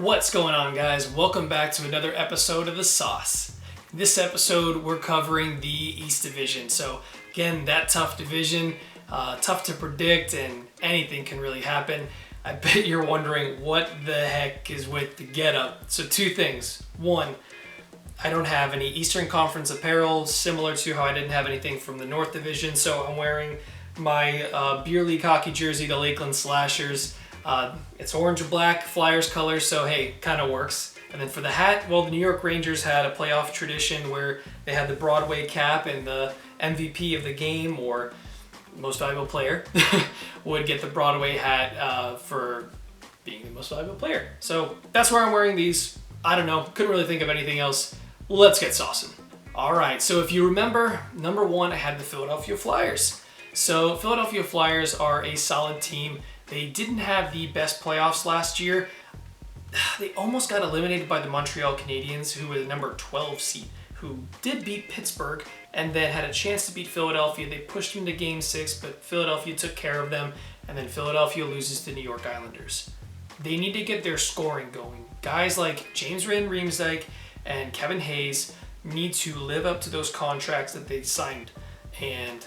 What's going on, guys? Welcome back to another episode of The Sauce. This episode, we're covering the East Division. So again, that tough division, tough to predict, and anything can really happen. I bet you're wondering what the heck is with the getup. So two things. One, I don't have any Eastern Conference apparel, similar to how I didn't have anything from the North Division. So I'm wearing my Beer League hockey jersey, the Lakeland Slashers. It's orange and black, Flyers colors, so hey, kind of works. And then for the hat, well, the New York Rangers had a playoff tradition where they had the Broadway cap, and the MVP of the game, or most valuable player, would get the Broadway hat for being the most valuable player. So that's where I'm wearing these. I don't know, couldn't really think of anything else. Let's get saucing. All right, so if you remember, number one, I had the Philadelphia Flyers. So Philadelphia Flyers are a solid team. They didn't have the best playoffs last year. They almost got eliminated by the Montreal Canadiens, who were the number 12 seed, who did beat Pittsburgh and then had a chance to beat Philadelphia. They pushed them to Game 6, but Philadelphia took care of them, and then Philadelphia loses to New York Islanders. They need to get their scoring going. Guys like James Van Riemsdyk and Kevin Hayes need to live up to those contracts that they signed, and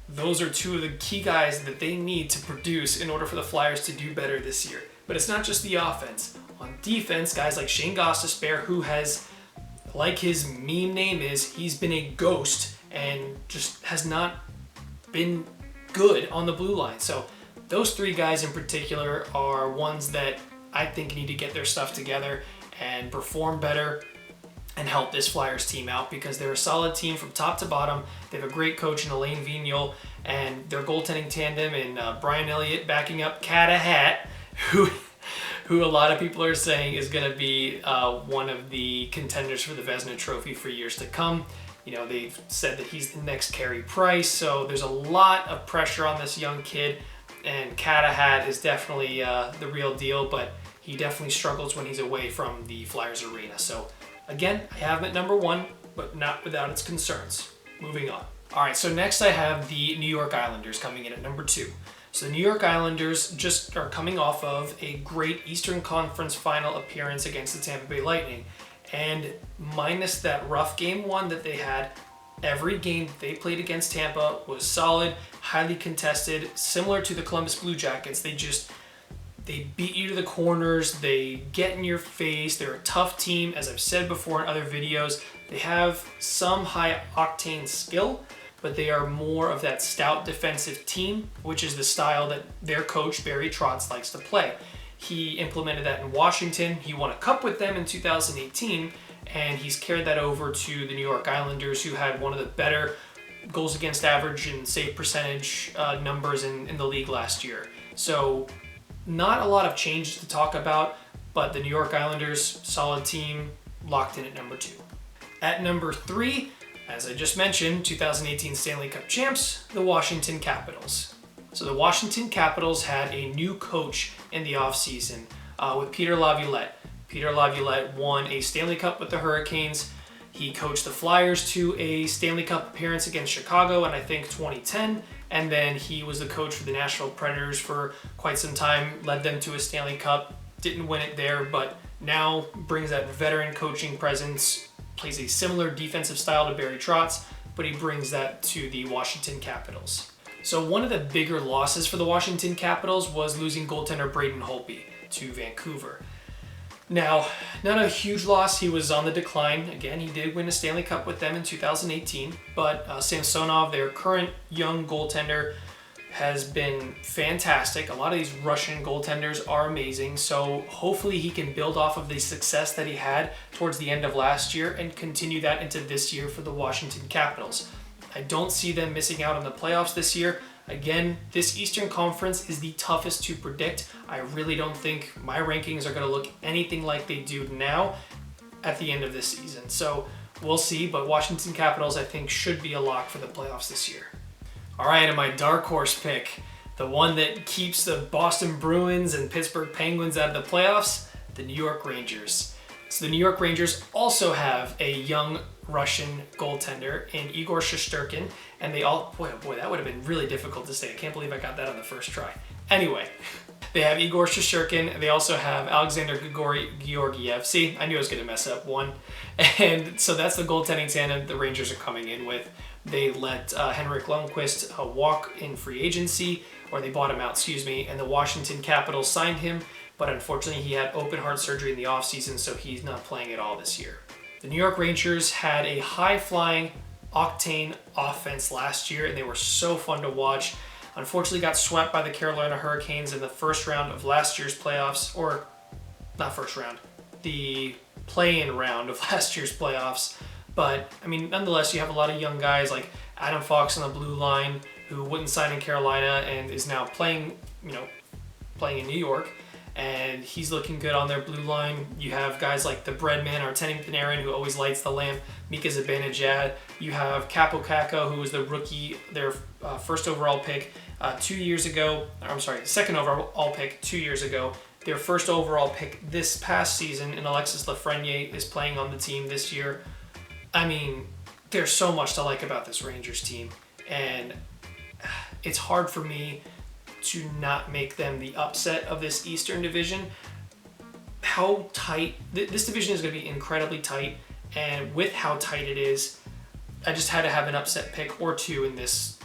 those are two of the key guys that they need to produce in order for the Flyers to do better this year. But it's not just the offense. On defense, guys like Shane Gostisbehere, who has, like his meme name is, he's been a ghost and just has not been good on the blue line. So those three guys in particular are ones that I think need to get their stuff together and perform better and help this Flyers team out, because they're a solid team from top to bottom. They have a great coach in Elaine Vigneault, and their goaltending tandem in Brian Elliott backing up Cata Hat, who a lot of people are saying is going to be one of the contenders for the Vezina Trophy for years to come. You know, they've said that he's the next Carey Price, so there's a lot of pressure on this young kid, and Cata Hat is definitely the real deal, but he definitely struggles when he's away from the Flyers arena. So again, I have him at number one, but not without its concerns. Moving on. All right, so next I have the New York Islanders coming in at number two. So the New York Islanders just are coming off of a great Eastern Conference final appearance against the Tampa Bay Lightning. And minus that rough game one that they had, every game that they played against Tampa was solid, highly contested, similar to the Columbus Blue Jackets. They beat you to the corners, they get in your face, they're a tough team, as I've said before in other videos. They have some high-octane skill, but they are more of that stout defensive team, which is the style that their coach, Barry Trotz, likes to play. He implemented that in Washington. He won a cup with them in 2018, and he's carried that over to the New York Islanders, who had one of the better goals against average and save percentage numbers in the league last year. So not a lot of changes to talk about, but the New York Islanders, solid team, locked in at number two. At number three, as I just mentioned, 2018 Stanley Cup champs, the Washington Capitals. So the Washington Capitals had a new coach in the offseason with Peter Laviolette. Peter Laviolette won a Stanley Cup with the Hurricanes. He coached the Flyers to a Stanley Cup appearance against Chicago in, I think, 2010. And then he was the coach for the Nashville Predators for quite some time, led them to a Stanley Cup, didn't win it there, but now brings that veteran coaching presence, plays a similar defensive style to Barry Trotz, but he brings that to the Washington Capitals. So one of the bigger losses for the Washington Capitals was losing goaltender Braden Holtby to Vancouver. Now, not a huge loss. He was on the decline. Again, he did win a Stanley Cup with them in 2018, but Samsonov, their current young goaltender, has been fantastic. A lot of these Russian goaltenders are amazing, so hopefully he can build off of the success that he had towards the end of last year and continue that into this year for the Washington Capitals. I don't see them missing out on the playoffs this year. Again, this Eastern Conference is the toughest to predict. I really don't think my rankings are going to look anything like they do now at the end of this season. So we'll see, but Washington Capitals, I think, should be a lock for the playoffs this year. All right, and my dark horse pick, the one that keeps the Boston Bruins and Pittsburgh Penguins out of the playoffs, the New York Rangers. So the New York Rangers also have a young Russian goaltender in Igor Shesterkin, and they all, boy, that would have been really difficult to say. I can't believe I got that on the first try. Anyway, They have Igor Shesterkin. They also have Alexander Georgiev. See, I knew I was going to mess up one. And so that's the goaltending tandem the Rangers are coming in with. They let Henrik Lundqvist walk in free agency, or they bought him out, excuse me, and the Washington Capitals signed him, but unfortunately he had open heart surgery in the offseason, so he's not playing at all this year. The New York Rangers had a high-flying, octane offense last year, and they were so fun to watch. Unfortunately got swept by the Carolina Hurricanes in the first round of last year's playoffs, or not first round, the play-in round of last year's playoffs. But, I mean, nonetheless, you have a lot of young guys like Adam Fox on the blue line who wouldn't sign in Carolina and is now playing in New York. And he's looking good on their blue line. You have guys like the Breadman, Artemi Panarin, who always lights the lamp, Mika Zibanejad. You have Capo Caco, who was the rookie, their first overall pick 2 years ago. I'm sorry, second overall pick 2 years ago. Their first overall pick this past season, and Alexis Lafreniere is playing on the team this year. I mean, there's so much to like about this Rangers team, and it's hard for me to not make them the upset of this Eastern Division. How tight, this division is going to be incredibly tight, and with how tight it is, I just had to have an upset pick or two in this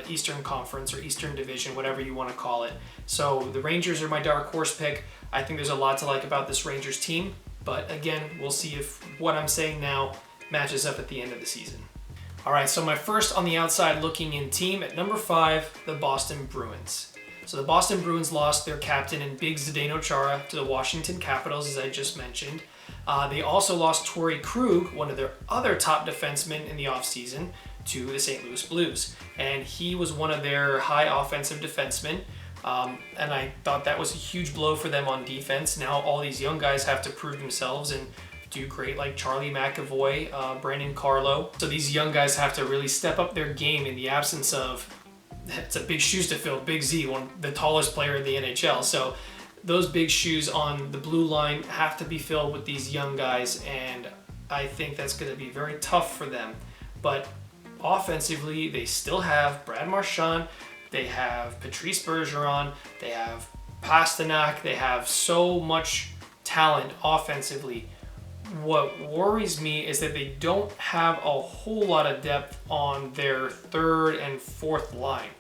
Eastern Conference or Eastern Division, whatever you want to call it. So the Rangers are my dark horse pick. I think there's a lot to like about this Rangers team, but again, we'll see if what I'm saying now matches up at the end of the season. All right, so my first on the outside looking in team at number 5, the Boston Bruins. So the Boston Bruins lost their captain in Big Zdeno Chara to the Washington Capitals, as I just mentioned. They also lost Torrey Krug, one of their other top defensemen in the offseason, to the St. Louis Blues. And he was one of their high offensive defensemen. And I thought that was a huge blow for them on defense. Now all these young guys have to prove themselves and do great, like Charlie McAvoy, Brandon Carlo. So these young guys have to really step up their game in the absence of, it's a big shoes to fill, Big Z, the tallest player in the NHL. So those big shoes on the blue line have to be filled with these young guys, and I think that's going to be very tough for them. But offensively, they still have Brad Marchand, they have Patrice Bergeron, they have Pasternak, they have so much talent offensively. What worries me is that they don't have a whole lot of depth on their third and fourth line.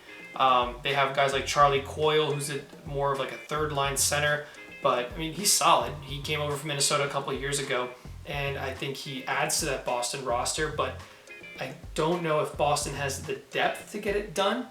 They have guys like Charlie Coyle, who's more of like a third line center, but I mean, he's solid. He came over from Minnesota a couple of years ago, and I think he adds to that Boston roster, but I don't know if Boston has the depth to get it done.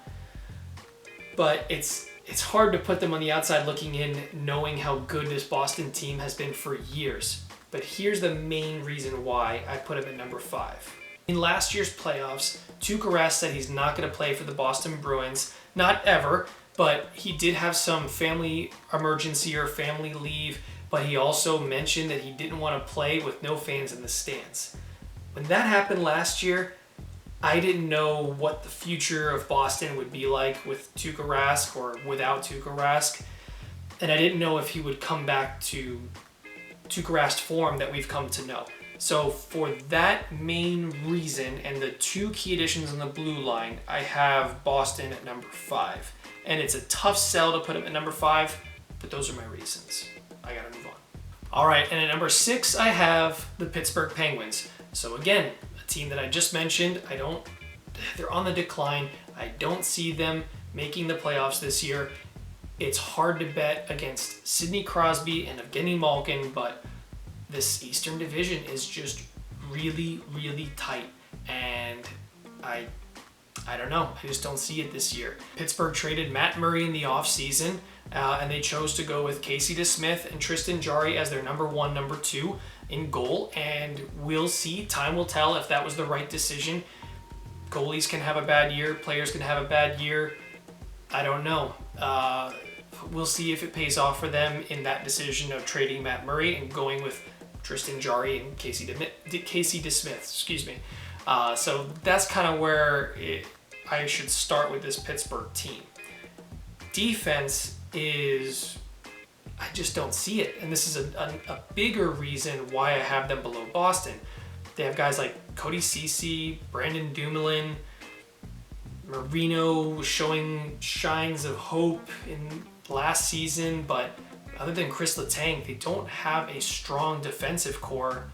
But it's hard to put them on the outside looking in, knowing how good this Boston team has been for years. But here's the main reason why I put him at number 5. In last year's playoffs, Tuukka Rask said he's not going to play for the Boston Bruins. Not ever, but he did have some family emergency or family leave, but he also mentioned that he didn't want to play with no fans in the stands. When that happened last year, I didn't know what the future of Boston would be like with Tuukka Rask or without Tuukka Rask, and I didn't know if he would come back to Tuukka Rask form that we've come to know. So for that main reason and the 2 key additions on the blue line, I have Boston at number 5. And it's a tough sell to put him at number 5, but those are my reasons. I gotta move on. All right, and at number 6, I have the Pittsburgh Penguins. So again, a team that I just mentioned, they're on the decline. I don't see them making the playoffs this year. It's hard to bet against Sidney Crosby and Evgeny Malkin, but this Eastern Division is just really, really tight, and I don't know. I just don't see it this year. Pittsburgh traded Matt Murray in the offseason, and they chose to go with Casey DeSmith and Tristan Jarry as their number 1, number 2 in goal, and we'll see. Time will tell if that was the right decision. Goalies can have a bad year. Players can have a bad year. I don't know. We'll see if it pays off for them in that decision of trading Matt Murray and going with Tristan Jarry and Casey DeSmith. Excuse me. So that's kind of where I should start with this Pittsburgh team. Defense is, I just don't see it, and this is a bigger reason why I have them below Boston. They have guys like Cody Ceci, Brandon Dumoulin, Marino showing shines of hope last season, but other than Chris Letang, they don't have a strong defensive core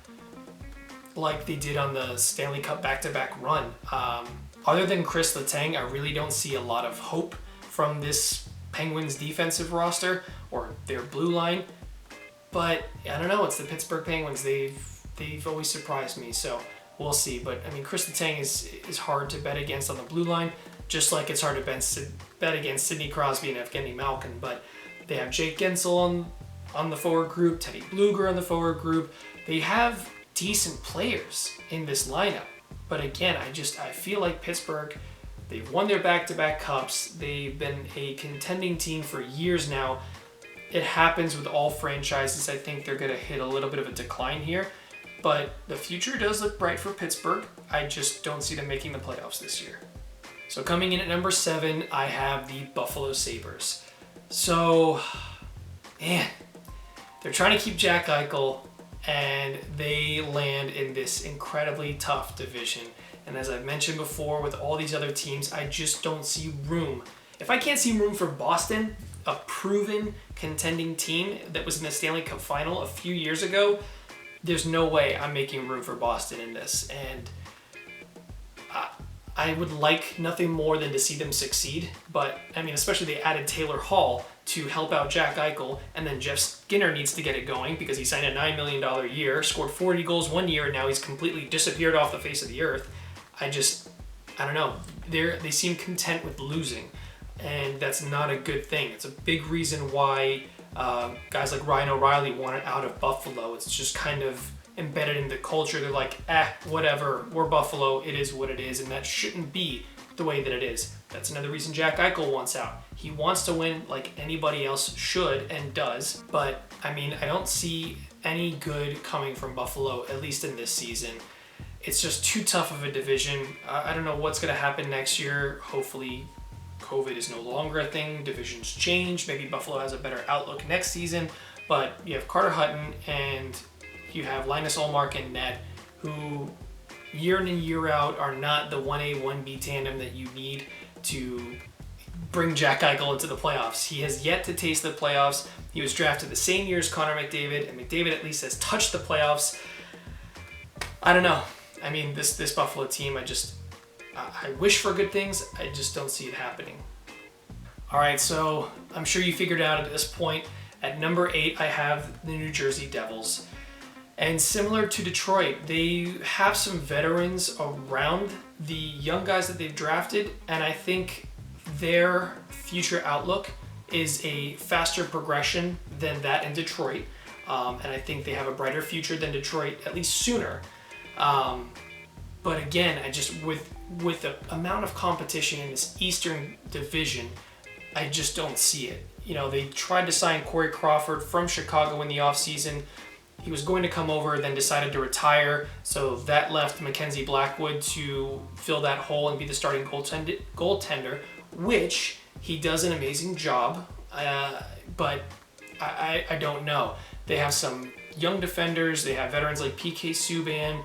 like they did on the Stanley Cup back-to-back run. Other than Chris Letang, I really don't see a lot of hope from this Penguins defensive roster or their blue line. But I don't know, it's the Pittsburgh Penguins. They've always surprised me, so we'll see. But I mean, Chris Letang is hard to bet against on the blue line, just like it's hard to bet against Sidney Crosby and Evgeny Malkin. But they have Jake Gensel on the forward group, Teddy Bluger on the forward group. They have decent players in this lineup. But again, I feel like Pittsburgh, they've won their back-to-back cups. They've been a contending team for years now. It happens with all franchises. I think they're going to hit a little bit of a decline here. But the future does look bright for Pittsburgh. I just don't see them making the playoffs this year. So coming in at number 7, I have the Buffalo Sabres. So, man, they're trying to keep Jack Eichel, and they land in this incredibly tough division. And as I've mentioned before, with all these other teams, I just don't see room. If I can't see room for Boston, a proven contending team that was in the Stanley Cup final a few years ago, there's no way I'm making room for Boston in this. And I would like nothing more than to see them succeed. But, I mean, especially they added Taylor Hall to help out Jack Eichel, and then Jeff Skinner needs to get it going because he signed a $9 million year, scored 40 goals one year, and now he's completely disappeared off the face of the earth. I don't know. They seem content with losing, and that's not a good thing. It's a big reason why guys like Ryan O'Reilly wanted out of Buffalo. It's just kind of embedded in the culture. They're like, whatever, we're Buffalo, it is what it is, and that shouldn't be the way that it is. That's another reason Jack Eichel wants out. He wants to win like anybody else should and does, but I mean, I don't see any good coming from Buffalo, at least in this season. It's just too tough of a division. I don't know what's going to happen next year. Hopefully COVID is no longer a thing. Divisions change. Maybe Buffalo has a better outlook next season. But you have Carter Hutton and you have Linus Ullmark and Ned, who year in and year out are not the 1A, 1B tandem that you need to bring Jack Eichel into the playoffs. He has yet to taste the playoffs. He was drafted the same year as Connor McDavid, and McDavid at least has touched the playoffs. I don't know. I mean, this Buffalo team, I wish for good things. I just don't see it happening. All right, so I'm sure you figured out at this point. At number 8, I have the New Jersey Devils. And similar to Detroit, they have some veterans around the young guys that they've drafted, and I think their future outlook is a faster progression than that in Detroit. And I think they have a brighter future than Detroit, at least sooner. But again, with the amount of competition in this Eastern Division, I just don't see it. You know, they tried to sign Corey Crawford from Chicago in the offseason. He was going to come over, then decided to retire, so that left Mackenzie Blackwood to fill that hole and be the starting goaltender, which he does an amazing job, but I don't know. They have some young defenders, they have veterans like PK Subban,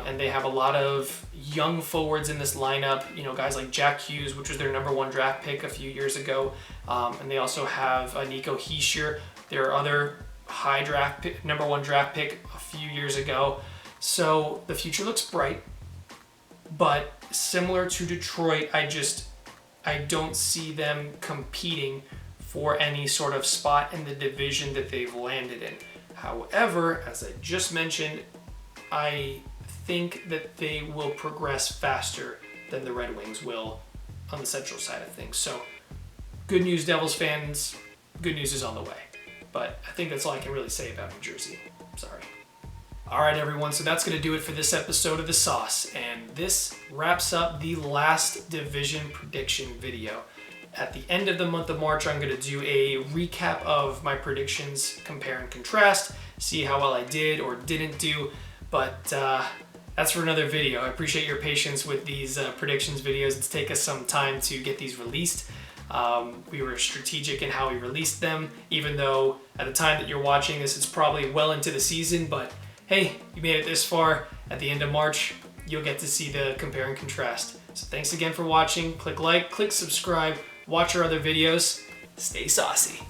and they have a lot of young forwards in this lineup, you know, guys like Jack Hughes, which was their number 1 draft pick a few years ago, and they also have Nico Hischier, their other high draft pick, number 1 draft pick a few years ago. So the future looks bright, but similar to Detroit, I don't see them competing for any sort of spot in the division that they've landed in. However, as I just mentioned, I think that they will progress faster than the Red Wings will on the Central side of things. So good news, Devils fans. Good news is on the way. But I think that's all I can really say about New Jersey. Sorry. All right, everyone. So that's going to do it for this episode of The Sauce. And this wraps up the last division prediction video. At the end of the month of March, I'm going to do a recap of my predictions, compare and contrast, see how well I did or didn't do. But that's for another video. I appreciate your patience with these predictions videos. It's taken us some time to get these released. We were strategic in how we released them, even though at the time that you're watching this, it's probably well into the season, but hey, you made it this far. At the end of March, you'll get to see the compare and contrast. So thanks again for watching. Click like, click subscribe, watch our other videos, stay saucy.